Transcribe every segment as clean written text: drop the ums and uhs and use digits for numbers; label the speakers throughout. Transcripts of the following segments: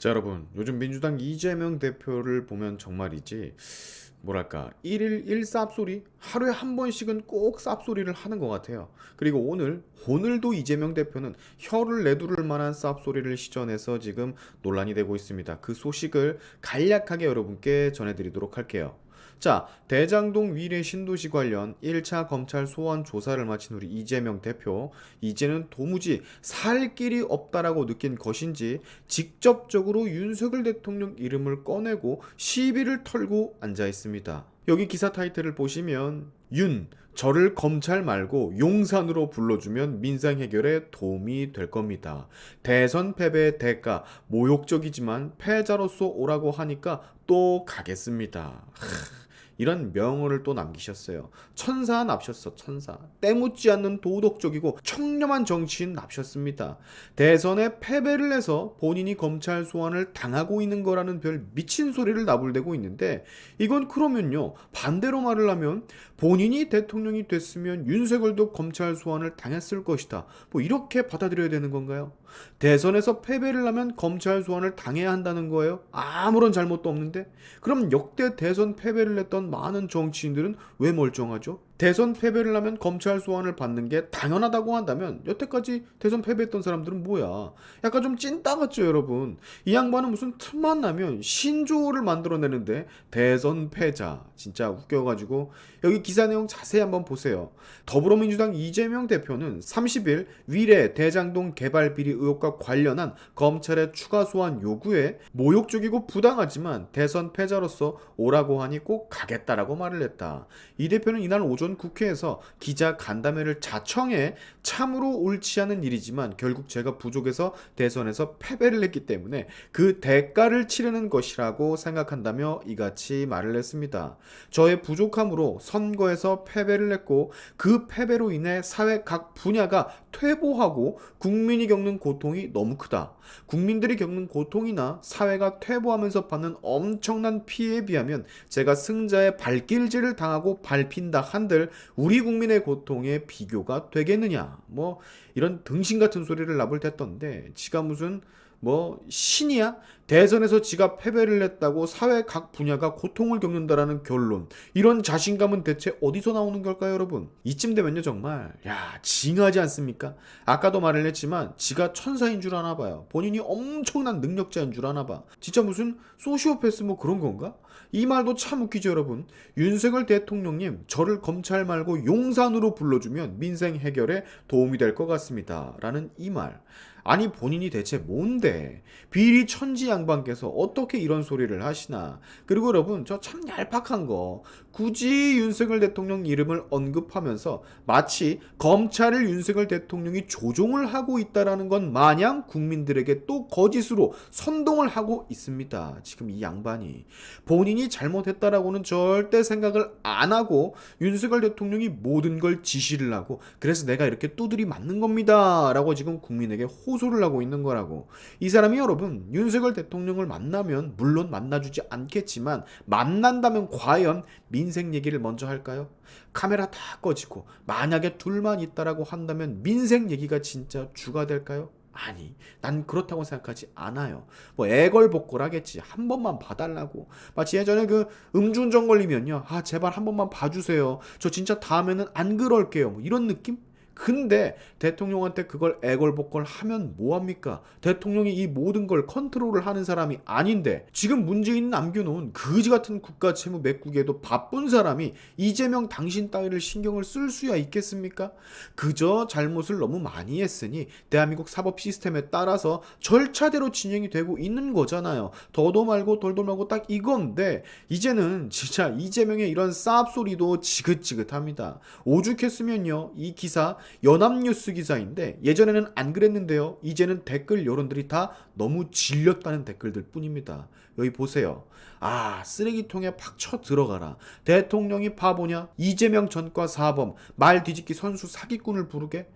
Speaker 1: 자, 여러분, 요즘 민주당 이재명 대표를 보면 정말이지, 뭐랄까, 일일 일쌉소리? 하루에 한 번씩은 꼭 쌉소리를 하는 것 같아요. 그리고 오늘도 이재명 대표는 혀를 내두를 만한 쌉소리를 시전해서 지금 논란이 되고 있습니다. 그 소식을 간략하게 여러분께 전해드리도록 할게요. 자, 대장동 위례 신도시 관련 1차 검찰 소환 조사를 마친 우리 이재명 대표, 이제는 도무지 살 길이 없다라고 느낀 것인지 직접적으로 윤석열 대통령 이름을 꺼내고 시비를 털고 앉아 있습니다. 여기 기사 타이틀을 보시면 저를 검찰 말고 용산으로 불러주면 민생 해결에 도움이 될 겁니다. 대선 패배의 대가 모욕적이지만 패자로서 오라고 하니까 또 가겠습니다. 이런 명언을 또 남기셨어요. 천사 납셨어, 천사. 때묻지 않는 도덕적이고 청렴한 정치인 납셨습니다. 대선에 패배를 해서 본인이 검찰 소환을 당하고 있는 거라는 별 미친 소리를 나불대고 있는데, 이건 그러면요, 반대로 말을 하면 본인이 대통령이 됐으면 윤석열도 검찰 소환을 당했을 것이다, 뭐 이렇게 받아들여야 되는 건가요? 대선에서 패배를 하면 검찰 소환을 당해야 한다는 거예요? 아무런 잘못도 없는데? 그럼 역대 대선 패배를 했던 많은 정치인들은 왜 멀쩡하죠? 대선 패배를 하면 검찰 소환을 받는 게 당연하다고 한다면 여태까지 대선 패배했던 사람들은 뭐야? 약간 좀 찐따 같죠, 여러분? 이 양반은 무슨 틈만 나면 신조어를 만들어내는데 대선 패자. 진짜 웃겨가지고 여기 기사 내용 자세히 한번 보세요. 더불어민주당 이재명 대표는 30일 위례 대장동 개발 비리 의혹과 관련한 검찰의 추가 소환 요구에 모욕적이고 부당하지만 대선 패자로서 오라고 하니 꼭 가겠다라고 말을 했다. 이 대표는 이날 오전 국회에서 기자 간담회를 자청해 참으로 옳지 않은 일이지만 결국 제가 부족해서 대선에서 패배를 했기 때문에 그 대가를 치르는 것이라고 생각한다며 이같이 말을 했습니다. 저의 부족함으로 선거에서 패배를 했고 그 패배로 인해 사회 각 분야가 퇴보하고 국민이 겪는 고통이 너무 크다. 국민들이 겪는 고통이나 사회가 퇴보하면서 받는 엄청난 피해에 비하면 제가 승자의 발길질을 당하고 밟힌다 한들 우리 국민의 고통에 비교가 되겠느냐, 뭐 이런 등신 같은 소리를 나불댔던데, 지가 무슨 신이야? 대선에서 지가 패배를 했다고 사회 각 분야가 고통을 겪는다라는 결론, 이런 자신감은 대체 어디서 나오는 걸까요, 여러분? 이쯤 되면요, 정말 징하지 않습니까? 아까도 말을 했지만 지가 천사인 줄 아나 봐요. 본인이 엄청난 능력자인 줄 아나 봐. 진짜 무슨 소시오패스 뭐 그런 건가? 이 말도 참 웃기죠, 여러분. 윤석열 대통령님, 저를 검찰 말고 용산으로 불러주면 민생 해결에 도움이 될 것 같습니다, 라는 이 말. 아니, 본인이 대체 뭔데? 비리 천지 양반께서 어떻게 이런 소리를 하시나? 그리고 여러분, 저 참 얄팍한 거, 굳이 윤석열 대통령 이름을 언급하면서 마치 검찰을 윤석열 대통령이 조종을 하고 있다라는 건 마냥 국민들에게 또 거짓으로 선동을 하고 있습니다. 지금 이 양반이 본인이 잘못했다라고는 절대 생각을 안 하고 윤석열 대통령이 모든 걸 지시를 하고, 그래서 내가 이렇게 두드리 맞는 겁니다 라고 지금 국민에게 호소를 하고 있는 거라고. 이 사람이 여러분, 윤석열 대통령을 만나면 물론 만나주지 않겠지만 만난다면 과연 민생 얘기를 먼저 할까요? 카메라 다 꺼지고 만약에 둘만 있다라고 한다면 민생 얘기가 진짜 주가 될까요? 아니, 난 그렇다고 생각하지 않아요. 뭐 애걸복걸 하겠지. 한 번만 봐달라고. 마치 예전에 그 음주운전 걸리면요, 제발 한 번만 봐주세요, 저 진짜 다음에는 안 그럴게요, 뭐 이런 느낌? 근데 대통령한테 그걸 애걸복걸 하면 뭐합니까? 대통령이 이 모든 걸 컨트롤을 하는 사람이 아닌데, 지금 문재인 남겨놓은 그지 같은 국가 채무 메꾸기에도 바쁜 사람이 이재명 당신 따위를 신경을 쓸 수야 있겠습니까? 그저 잘못을 너무 많이 했으니 대한민국 사법 시스템에 따라서 절차대로 진행이 되고 있는 거잖아요. 더도 말고 덜도 말고 딱 이건데, 이제는 진짜 이재명의 이런 쌉소리도 지긋지긋합니다. 오죽했으면요, 이 기사 연합뉴스 기사인데 예전에는 안 그랬는데요, 이제는 댓글 여론들이 다 너무 질렸다는 댓글들 뿐입니다. 여기 보세요. 쓰레기통에 팍 쳐 들어가라. 대통령이 바보냐? 이재명 전과 사범, 말 뒤집기 선수 사기꾼을 부르게?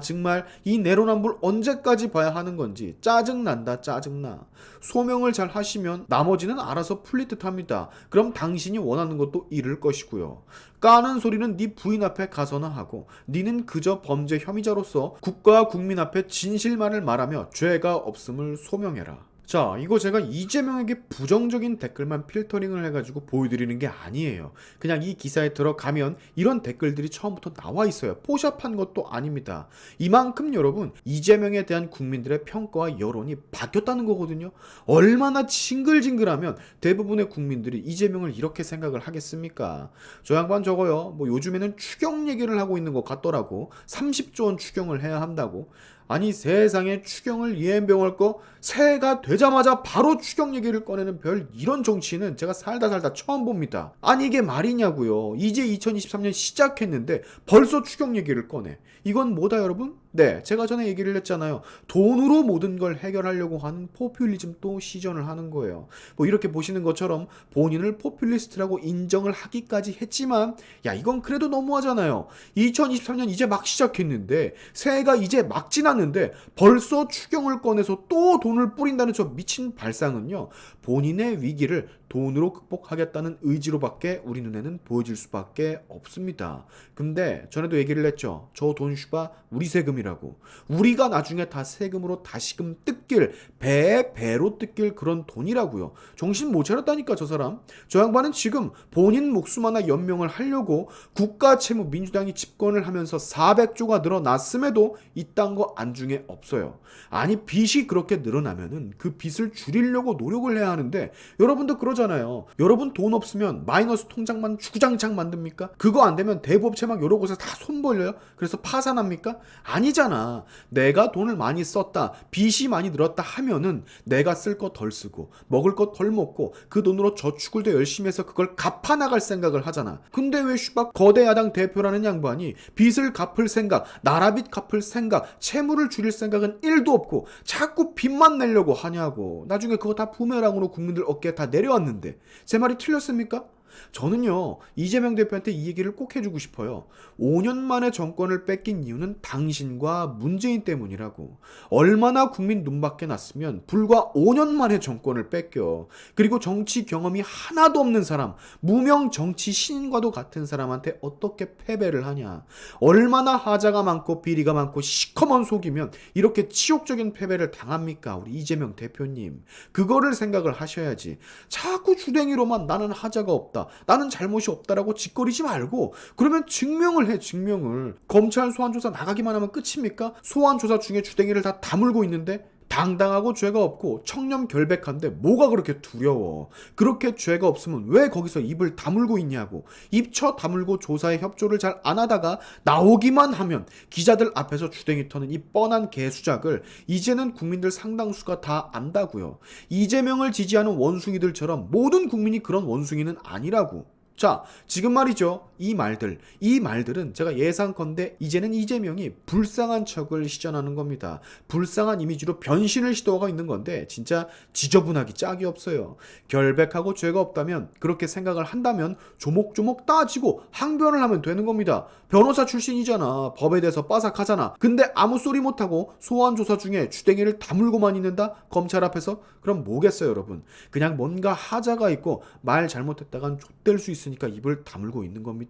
Speaker 1: 정말 이 내로남불 언제까지 봐야 하는 건지 짜증난다, 짜증나. 소명을 잘 하시면 나머지는 알아서 풀릴 듯 합니다. 그럼 당신이 원하는 것도 이룰 것이고요. 까는 소리는 네 부인 앞에 가서나 하고, 니는 그저 범죄 혐의자로서 국가와 국민 앞에 진실만을 말하며 죄가 없음을 소명해라. 자, 이거 제가 이재명에게 부정적인 댓글만 필터링을 해가지고 보여드리는 게 아니에요. 그냥 이 기사에 들어가면 이런 댓글들이 처음부터 나와 있어요. 포샵한 것도 아닙니다. 이만큼 여러분, 이재명에 대한 국민들의 평가와 여론이 바뀌었다는 거거든요. 얼마나 징글징글하면 대부분의 국민들이 이재명을 이렇게 생각을 하겠습니까? 저 양반 저거요. 뭐 요즘에는 추경 얘기를 하고 있는 것 같더라고. 30조 원 추경을 해야 한다고. 아니 세상에 추경을 이엠병할 거 새해가 되자마자 바로 추경 얘기를 꺼내는 별 이런 정치는 제가 살다 처음 봅니다. 아니 이게 말이냐고요. 이제 2023년 시작했는데 벌써 추경 얘기를 꺼내. 이건 뭐다 여러분? 네, 제가 전에 얘기를 했잖아요. 돈으로 모든 걸 해결하려고 하는 포퓰리즘 또 시전을 하는 거예요. 뭐 이렇게 보시는 것처럼 본인을 포퓰리스트라고 인정을 하기까지 했지만 야 이건 그래도 너무하잖아요. 2023년 이제 막 시작했는데 새해가 이제 막 지났는데 벌써 추경을 꺼내서 또 돈을 뿌린다는 저 미친 발상은요. 본인의 위기를 돈으로 극복하겠다는 의지로밖에 우리 눈에는 보여질 수밖에 없습니다. 근데 전에도 얘기를 했죠. 저 돈 슈바 우리 세금이라고. 우리가 나중에 다 세금으로 다시금 뜯길 배로 뜯길 그런 돈이라고요. 정신 못 차렸다니까 저 사람. 저 양반은 지금 본인 목숨 하나 연명을 하려고 국가 채무 민주당이 집권을 하면서 400조가 늘어났음에도 이딴 거 안중에 없어요. 아니 빚이 그렇게 늘어나면은 그 빚을 줄이려고 노력을 해야 하는데 여러분도 그러잖아요. 여러분 돈 없으면 마이너스 통장만 주구장창 만듭니까? 그거 안 되면 대부업체 막 여러 곳에 다 손 벌려요? 그래서 파산합니까? 아니잖아. 내가 돈을 많이 썼다. 빚이 많이 늘었다 하면은 내가 쓸 거 덜 쓰고 먹을 거 덜 먹고 그 돈으로 저축을 더 열심히 해서 그걸 갚아 나갈 생각을 하잖아. 근데 왜 슈박 거대 야당 대표라는 양반이 빚을 갚을 생각, 나라빚 갚을 생각, 채무를 줄일 생각은 1도 없고 자꾸 빚만 내려고 하냐고. 나중에 그거 다 부메랑으로 국민들 어깨에 다 내려왔는데 제 말이 틀렸습니까? 저는요 이재명 대표한테 이 얘기를 꼭 해주고 싶어요. 5년 만에 정권을 뺏긴 이유는 당신과 문재인 때문이라고. 얼마나 국민 눈밖에 났으면 불과 5년 만에 정권을 뺏겨. 그리고 정치 경험이 하나도 없는 사람, 무명 정치 신인과도 같은 사람한테 어떻게 패배를 하냐. 얼마나 하자가 많고 비리가 많고 시커먼 속이면 이렇게 치욕적인 패배를 당합니까? 우리 이재명 대표님. 그거를 생각을 하셔야지. 자꾸 주댕이로만 나는 하자가 없다, 나는 잘못이 없다라고 짓거리지 말고 그러면 증명을 해. 증명을. 검찰 소환조사 나가기만 하면 끝입니까? 소환조사 중에 주댕이를 다 다물고 있는데 당당하고 죄가 없고 청렴결백한데 뭐가 그렇게 두려워. 그렇게 죄가 없으면 왜 거기서 입을 다물고 있냐고. 입쳐 다물고 조사에 협조를 잘 안 하다가 나오기만 하면 기자들 앞에서 주댕이 터는 이 뻔한 개수작을 이제는 국민들 상당수가 다 안다고요. 이재명을 지지하는 원숭이들처럼 모든 국민이 그런 원숭이는 아니라고. 자, 지금 말이죠. 이 말들은 제가 예상컨대 이제는 이재명이 불쌍한 척을 시전하는 겁니다. 불쌍한 이미지로 변신을 시도하고 있는 건데 진짜 지저분하기 짝이 없어요. 결백하고 죄가 없다면, 그렇게 생각을 한다면 조목조목 따지고 항변을 하면 되는 겁니다. 변호사 출신이잖아. 법에 대해서 빠삭하잖아. 근데 아무 소리 못하고 소환조사 중에 주댕이를 다물고만 있는다? 검찰 앞에서? 그럼 뭐겠어요 여러분. 그냥 뭔가 하자가 있고 말 잘못했다간 좆될 수 있으니까 입을 다물고 있는 겁니다.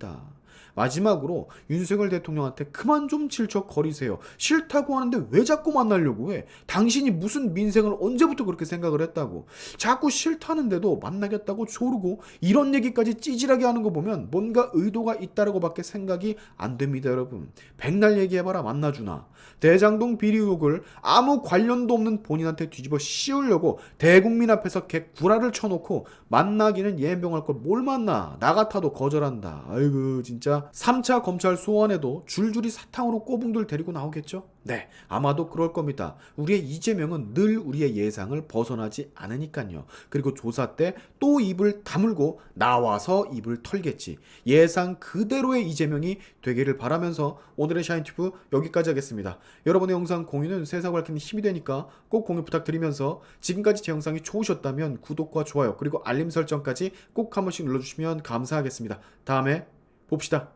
Speaker 1: 마지막으로 윤석열 대통령한테 그만 좀 질척거리세요. 싫다고 하는데 왜 자꾸 만나려고 해? 당신이 무슨 민생을 언제부터 그렇게 생각을 했다고. 자꾸 싫다는데도 만나겠다고 조르고 이런 얘기까지 찌질하게 하는 거 보면 뭔가 의도가 있다라고 밖에 생각이 안 됩니다 여러분. 백날 얘기해봐라 만나주나. 대장동 비리 의혹을 아무 관련도 없는 본인한테 뒤집어 씌우려고 대국민 앞에서 개구라를 쳐놓고 만나기는 예병할 걸 뭘 만나. 나 같아도 거절한다. 아이고 진짜. 3차 검찰 소환에도 줄줄이 사탕으로 꼬붕들 데리고 나오겠죠? 네, 아마도 그럴 겁니다. 우리의 이재명은 늘 우리의 예상을 벗어나지 않으니까요. 그리고 조사 때 또 입을 다물고 나와서 입을 털겠지. 예상 그대로의 이재명이 되기를 바라면서 오늘의 샤인튜브 여기까지 하겠습니다. 여러분의 영상 공유는 세상을 밝히는 힘이 되니까 꼭 공유 부탁드리면서 지금까지 제 영상이 좋으셨다면 구독과 좋아요 그리고 알림 설정까지 꼭 한 번씩 눌러주시면 감사하겠습니다. 다음에 봅시다.